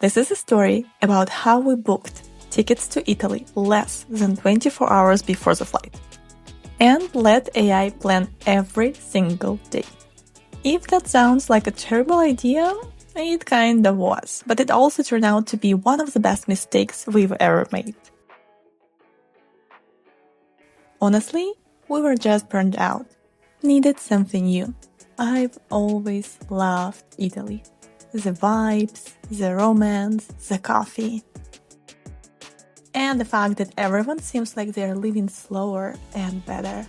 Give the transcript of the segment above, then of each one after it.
This is a story about how we booked tickets to Italy less than 24 hours before the flight and let AI plan every single day. If that sounds like a terrible idea, it kind of was, but it also turned out to be one of the best mistakes we've ever made. Honestly, we were just burned out. Needed something new. I've always loved Italy. The vibes, the romance, the coffee. And the fact that everyone seems like they're living slower and better.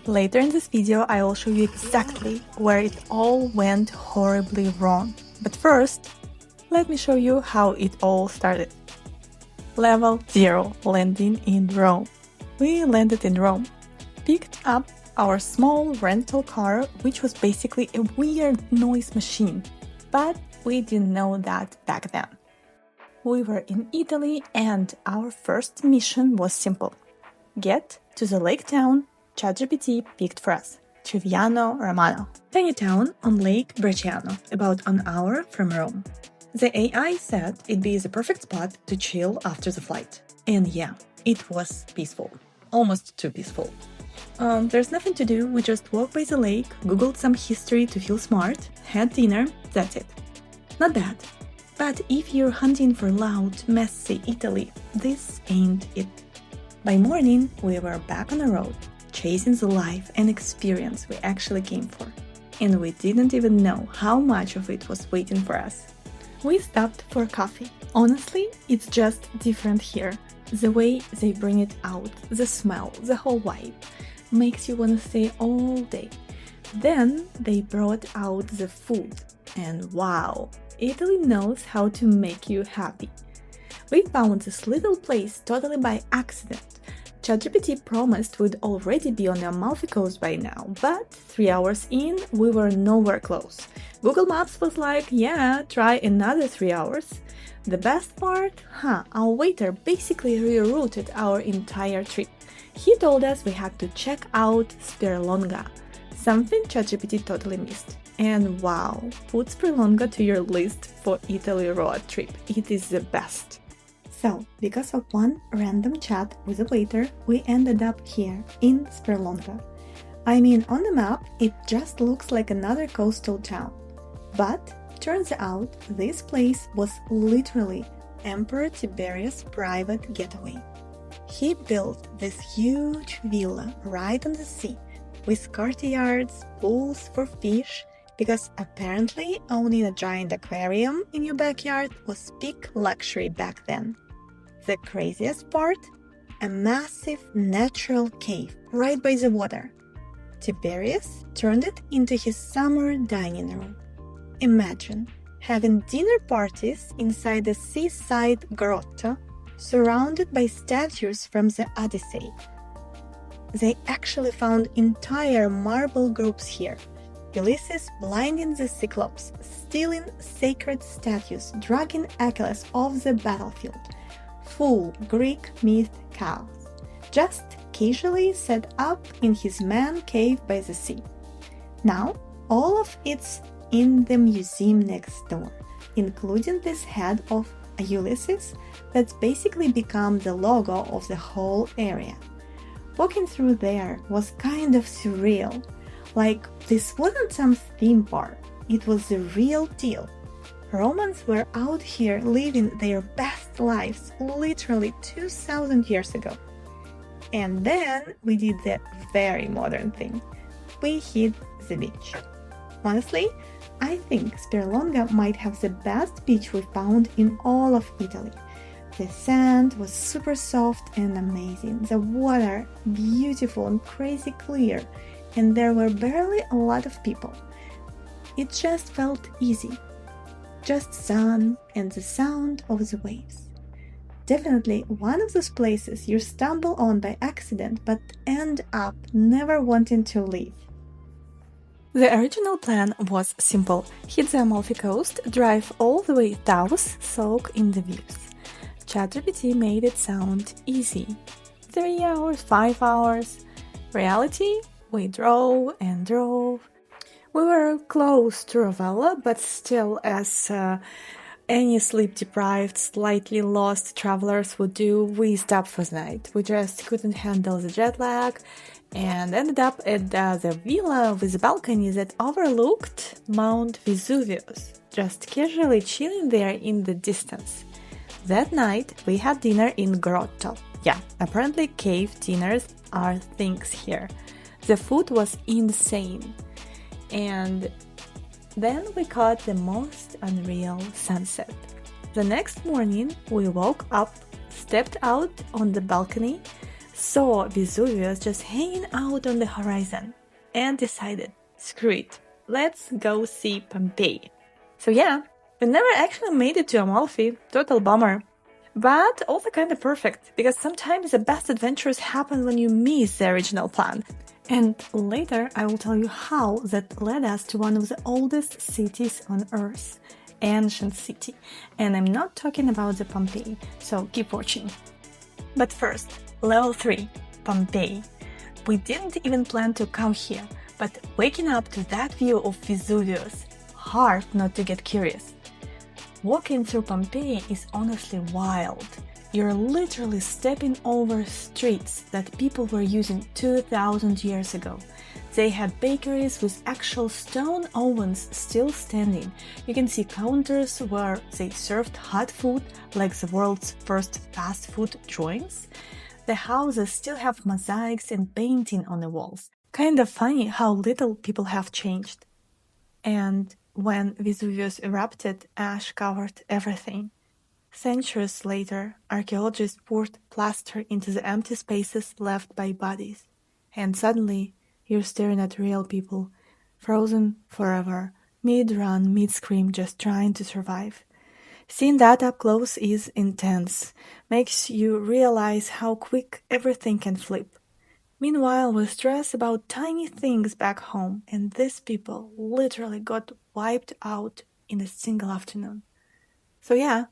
Later in this video, I will show you exactly where it all went horribly wrong. But first, let me show you how it all started. Level 0, landing in Rome. We landed in Rome, picked up our small rental car, which was basically a weird noise machine, but we didn't know that back then. We were in Italy and our first mission was simple. Get to the lake town ChatGPT picked for us, Triviano Romano, tiny town on Lake Bracciano, about an hour from Rome. The AI said it'd be the perfect spot to chill after the flight. And yeah, it was peaceful. Almost too peaceful. There's nothing to do, we just walked by the lake, googled some history to feel smart, had dinner, that's it. Not bad. But if you're hunting for loud, messy Italy, this ain't it. By morning, we were back on the road, chasing the life and experience we actually came for. And we didn't even know how much of it was waiting for us. We stopped for coffee. Honestly, it's just different here. The way they bring it out, the smell, the whole vibe, makes you want to stay all day. Then they brought out the food, and wow, Italy knows how to make you happy. We found this little place totally by accident. ChatGPT promised we'd already be on the Amalfi Coast by now, but 3 hours in, we were nowhere close. Google Maps was like, yeah, try another 3 hours. The best part? Our waiter basically rerouted our entire trip. He told us we had to check out Sperlonga, something ChatGPT totally missed. And wow, put Sperlonga to your list for Italy road trip. It is the best. So, because of one random chat with a waiter, we ended up here in Sperlonga. I mean, on the map, it just looks like another coastal town. But turns out this place was literally Emperor Tiberius' private getaway. He built this huge villa right on the sea with courtyards, pools for fish, because apparently owning a giant aquarium in your backyard was peak luxury back then. The craziest part? A massive natural cave right by the water. Tiberius turned it into his summer dining room. Imagine having dinner parties inside a seaside grotto surrounded by statues from the Odyssey. They actually found entire marble groups here. Ulysses blinding the Cyclops, stealing sacred statues, dragging Achilles off the battlefield. Full Greek myth chaos, just casually set up in his man cave by the sea. Now, all of it's in the museum next door, including this head of Ulysses that's basically become the logo of the whole area. Walking through there was kind of surreal, like this wasn't some theme park, it was the real deal. Romans were out here living their best lives literally 2,000 years ago. And then we did the very modern thing. We hit the beach. Honestly, I think Sperlonga might have the best beach we found in all of Italy. The sand was super soft and amazing, the water beautiful and crazy clear, and there were barely a lot of people. It just felt easy. Just sun and the sound of the waves. Definitely one of those places you stumble on by accident but end up never wanting to leave. The original plan was simple. Hit the Amalfi Coast, drive all the way south, soak in the views. ChatGPT made it sound easy. 3 hours, 5 hours. Reality? We drove and drove. We were close to Ravenna, but still as any sleep-deprived, slightly lost travelers would do, we stopped for the night. We just couldn't handle the jet lag and ended up at the villa with a balcony that overlooked Mount Vesuvius, just casually chilling there in the distance. That night, we had dinner in Grotto. Yeah, apparently cave dinners are things here. The food was insane. And then we caught the most unreal sunset. The next morning, we woke up, stepped out on the balcony, saw Vesuvius just hanging out on the horizon, and decided, screw it, let's go see Pompei. So yeah, we never actually made it to Amalfi, total bummer. But also kind of perfect, because sometimes the best adventures happen when you miss the original plan. And later I will tell you how that led us to one of the oldest cities on Earth, ancient city. And I'm not talking about the Pompei, so keep watching. But first, level 3, Pompei. We didn't even plan to come here, but waking up to that view of Vesuvius, hard not to get curious. Walking through Pompei is honestly wild. You're literally stepping over streets that people were using 2,000 years ago. They had bakeries with actual stone ovens still standing. You can see counters where they served hot food, like the world's first fast food joints. The houses still have mosaics and painting on the walls. Kind of funny how little people have changed. And when Vesuvius erupted, ash covered everything. Centuries later, archaeologists poured plaster into the empty spaces left by bodies. And suddenly, you're staring at real people, frozen forever, mid-run, mid-scream, just trying to survive. Seeing that up close is intense, makes you realize how quick everything can flip. Meanwhile, we stress about tiny things back home, and these people literally got wiped out in a single afternoon. So yeah,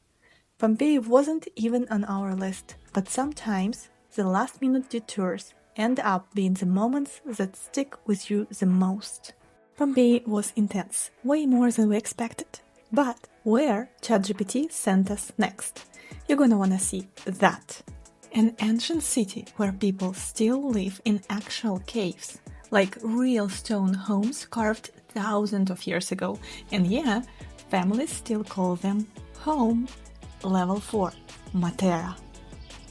Pompei wasn't even on our list, but sometimes the last-minute detours end up being the moments that stick with you the most. Pompei was intense, way more than we expected. But where ChatGPT sent us next? You're gonna wanna see that. An ancient city where people still live in actual caves, like real stone homes carved thousands of years ago. And yeah, families still call them home. Level 4, Matera.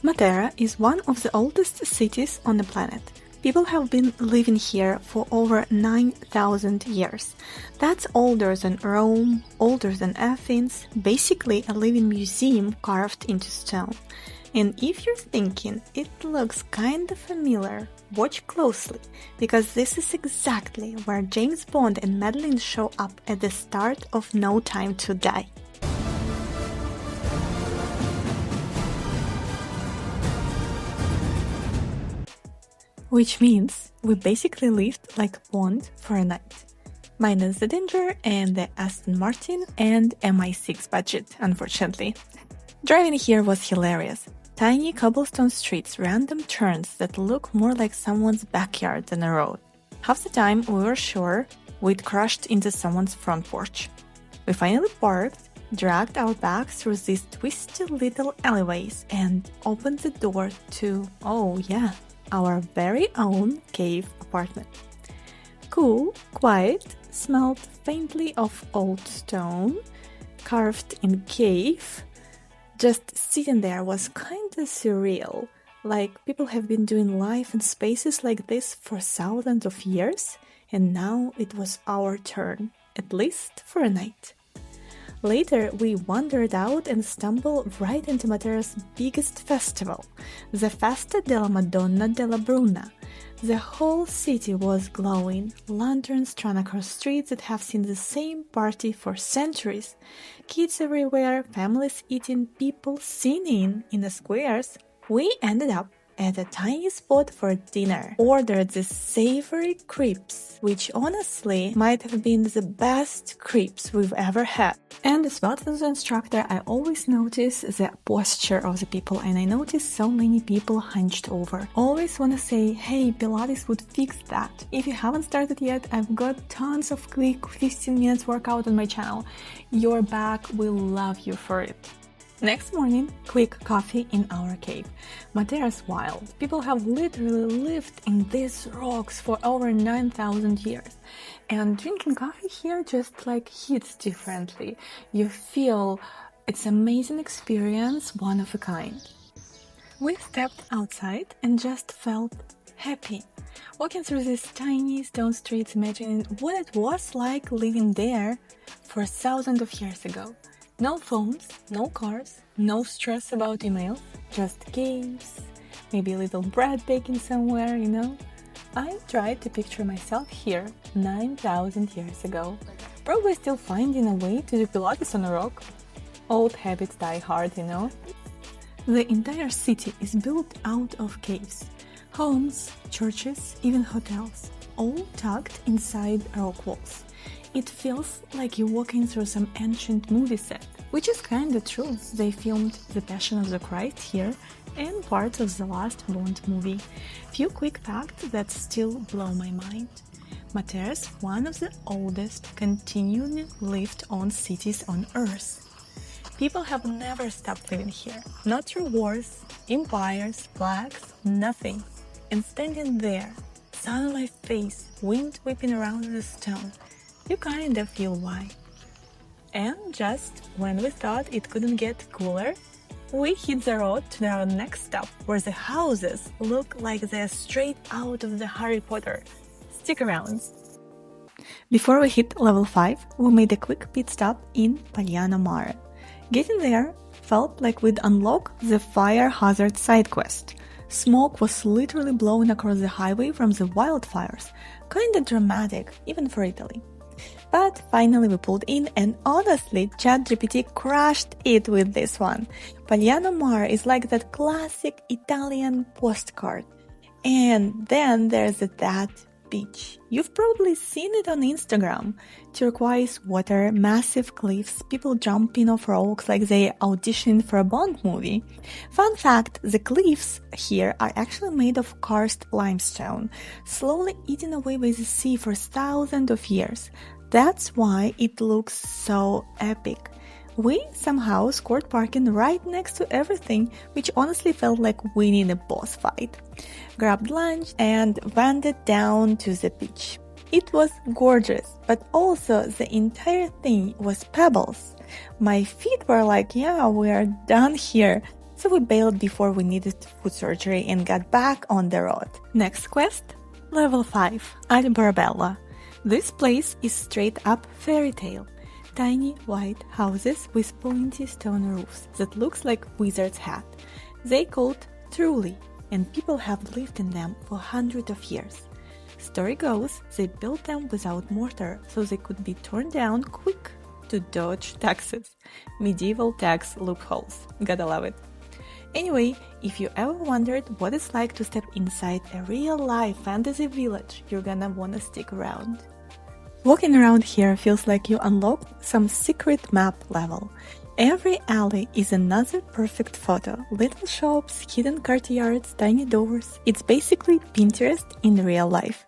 Matera is one of the oldest cities on the planet. People have been living here for over 9,000 years. That's older than Rome, older than Athens, basically a living museum carved into stone. And if you're thinking it looks kind of familiar, watch closely, because this is exactly where James Bond and Madeline show up at the start of No Time to Die. Which means we basically lived like Bond for a night. Minus the danger and the Aston Martin and MI6 budget, unfortunately. Driving here was hilarious. Tiny cobblestone streets, random turns that look more like someone's backyard than a road. Half the time we were sure we'd crashed into someone's front porch. We finally parked, dragged our bags through these twisty little alleyways and opened the door to, oh yeah, our very own cave apartment. Cool, quiet, smelled faintly of old stone, carved in cave. Just sitting there was kinda surreal, like people have been doing life in spaces like this for thousands of years, and now it was our turn, at least for a night. Later, we wandered out and stumbled right into Matera's biggest festival, the Festa della Madonna della Bruna. The whole city was glowing, lanterns strung across streets that have seen the same party for centuries. Kids everywhere, families eating, people singing in the squares. We ended up at a tiny spot for dinner. Ordered the savory crepes, which honestly might have been the best crepes we've ever had. And as well as the instructor, I always notice the posture of the people, and I notice so many people hunched over. Always want to say, hey, Pilates would fix that. If you haven't started yet, I've got tons of quick 15 minutes workout on my channel. Your back will love you for it. Next morning, quick coffee in our cave. Matera's wild. People have literally lived in these rocks for over 9,000 years. And drinking coffee here just like hits differently. You feel it's an amazing experience, one of a kind. We stepped outside and just felt happy. Walking through these tiny stone streets, imagining what it was like living there for thousands of years ago. No phones, no cars, no stress about emails, just caves, maybe a little bread baking somewhere, you know? I tried to picture myself here 9,000 years ago, probably still finding a way to do Pilates on a rock. Old habits die hard, you know? The entire city is built out of caves. Homes, churches, even hotels, all tucked inside rock walls. It feels like you're walking through some ancient movie set, which is kinda true. They filmed The Passion of the Christ here and parts of the last Bond movie. Few quick facts that still blow my mind. Matera is one of the oldest continually lived-on cities on Earth. People have never stopped living here, not through wars, empires, plagues, nothing. And standing there, sun on my face, wind whipping around the stone, you kinda feel why. And just when we thought it couldn't get cooler, we hit the road to our next stop, where the houses look like they're straight out of the Harry Potter. Stick around. Before we hit level 5, we made a quick pit stop in Pilates Mare. Getting there felt like we'd unlock the fire hazard side quest. Smoke was literally blowing across the highway from the wildfires. Kinda dramatic, even for Italy. But finally we pulled in, and honestly, ChatGPT crushed it with this one. Pilates Mare is like that classic Italian postcard. And then there's that beach. You've probably seen it on Instagram. Turquoise water, massive cliffs, people jumping off rocks like they auditioned for a Bond movie. Fun fact, the cliffs here are actually made of karst limestone, slowly eaten away by the sea for thousands of years. That's why it looks so epic. We somehow scored parking right next to everything, which honestly felt like winning a boss fight. Grabbed lunch and wandered down to the beach. It was gorgeous, but also the entire thing was pebbles. My feet were like, yeah, we are done here. So we bailed before we needed foot surgery and got back on the road. Next quest, level 5, Alberobello. This place is straight up fairy tale. Tiny white houses with pointy stone roofs that looks like wizard's hat. They called truly, and people have lived in them for hundreds of years. Story goes, they built them without mortar, so they could be torn down quick to dodge taxes. Medieval tax loopholes. Gotta love it. Anyway, if you ever wondered what it's like to step inside a real-life fantasy village, you're gonna wanna stick around. Walking around here feels like you unlocked some secret map level. Every alley is another perfect photo. Little shops, hidden courtyards, tiny doors. It's basically Pinterest in real life.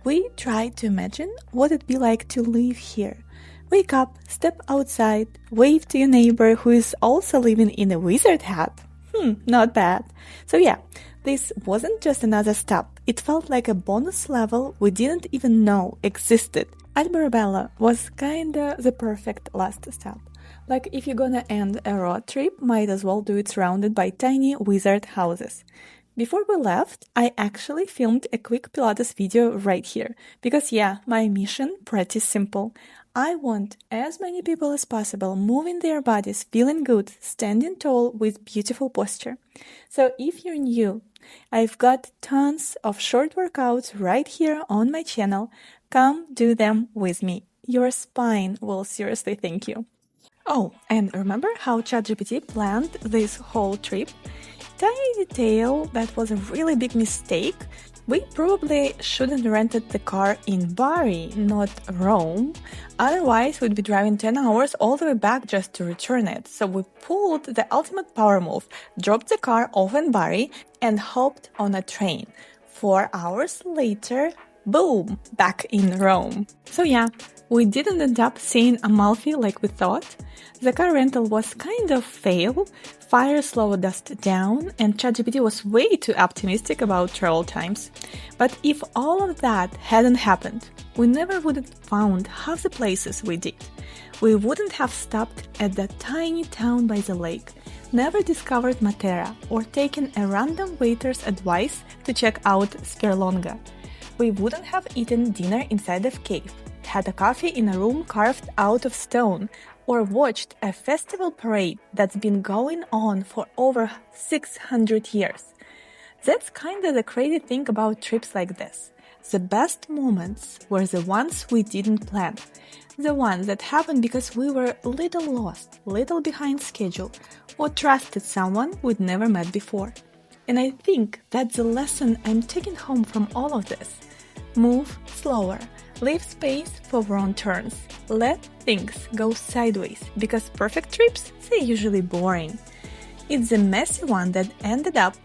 We tried to imagine what it'd be like to live here. Wake up, step outside, wave to your neighbor who is also living in a wizard hat. Not bad. So yeah, this wasn't just another stop. It felt like a bonus level we didn't even know existed. Alberobello was kinda the perfect last stop. Like if you're gonna end a road trip, might as well do it surrounded by tiny wizard houses. Before we left, I actually filmed a quick Pilates video right here. Because yeah, my mission pretty simple. I want as many people as possible moving their bodies, feeling good, standing tall with beautiful posture. So if you're new, I've got tons of short workouts right here on my channel. Come do them with me. Your spine will seriously thank you. Oh, and remember how ChatGPT planned this whole trip? tiny detail that was a really big mistake. We probably shouldn't rented the car in Bari, not Rome. Otherwise, we'd be driving 10 hours all the way back just to return it. So we pulled the ultimate power move, dropped the car off in Bari, and hopped on a train. 4 hours later, boom, back in Rome. So yeah, we didn't end up seeing Amalfi like we thought. The car rental was kind of fail, fire slowed us down, and ChatGPT was way too optimistic about travel times. But if all of that hadn't happened, we never would have found half the places we did. We wouldn't have stopped at that tiny town by the lake, never discovered Matera, or taken a random waiter's advice to check out Sperlonga. We wouldn't have eaten dinner inside a cave, had a coffee in a room carved out of stone, or watched a festival parade that's been going on for over 600 years. That's kinda the crazy thing about trips like this. The best moments were the ones we didn't plan. The ones that happened because we were a little lost, little behind schedule, or trusted someone we'd never met before. And I think that's the lesson I'm taking home from all of this. Move slower. Leave space for wrong turns. Let things go sideways, because perfect trips, they're usually boring. It's the messy one that ended up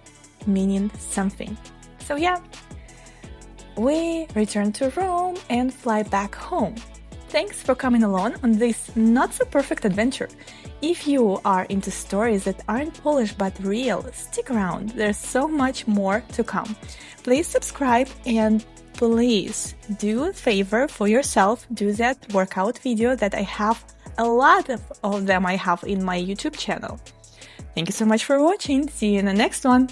meaning something. So yeah, we return to Rome and fly back home. Thanks for coming along on this not-so-perfect adventure. If you are into stories that aren't polished but real, stick around. There's so much more to come. Please subscribe and please do a favor for yourself. Do that workout video that I have. A lot of them I have in my YouTube channel. Thank you so much for watching. See you in the next one.